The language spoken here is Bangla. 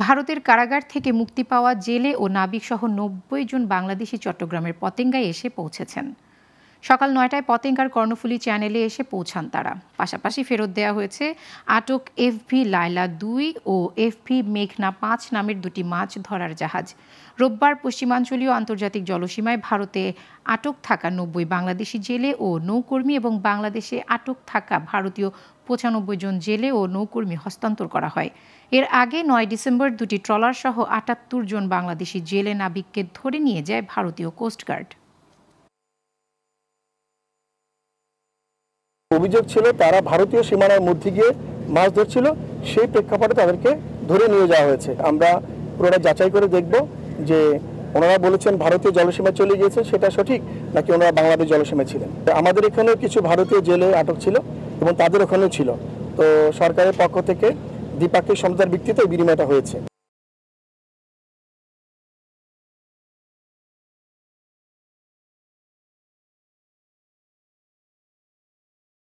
ভারতের কারাগার থেকে মুক্তি পাওয়া জেলে ও নাবিকসহ ৯০ জন বাংলাদেশি চট্টগ্রামের পতেঙ্গায় এসে পৌঁছেছেন। সকাল ৯টায় পতেঙ্গার কর্ণফুলী চ্যানেলে এসে পৌঁছান তারা। পাশাপাশি ফেরত দেওয়া হয়েছে আটক এফভি লায়লা ২ ও এফভি মেঘনা ৫ নামের দুটি মাছ ধরার জাহাজ। রোববার পশ্চিমাঞ্চলীয় আন্তর্জাতিক জলসীমায় ভারতে আটক থাকা ৯০ বাংলাদেশি জেলে ও নৌকর্মী এবং বাংলাদেশে আটক থাকা ভারতীয় ৯৫ জন জেলে ও নৌকর্মী হস্তান্তর করা হয়। এর আগে ৯ ডিসেম্বর দুটি ট্রলার সহ ৭৮ জন বাংলাদেশি জেলে নাবিককে ধরে নিয়ে যায় ভারতীয় কোস্টগার্ড। অভিযোগ ছিল তারা ভারতীয় সীমানার মধ্যে গিয়ে মাছ ধরছিল, সেই প্রেক্ষাপটে তাদেরকে ধরে নিয়ে যাওয়া হয়েছে। আমরা পুরোটা যাচাই করে দেখব যে ওনারা বলেছেন ভারতীয় জলসীমায় চলে গিয়েছে সেটা সঠিক নাকি ওনারা বাংলাদেশ জলসীমায় ছিলেন। আমাদের এখানেও কিছু ভারতীয় জেলে আটক ছিল এবং তাদের ওখানেও ছিল। তো সরকারের পক্ষ থেকে দ্বিপাক্ষিক সমঝোতার ভিত্তিতে এই বিনিময়টা হয়েছে।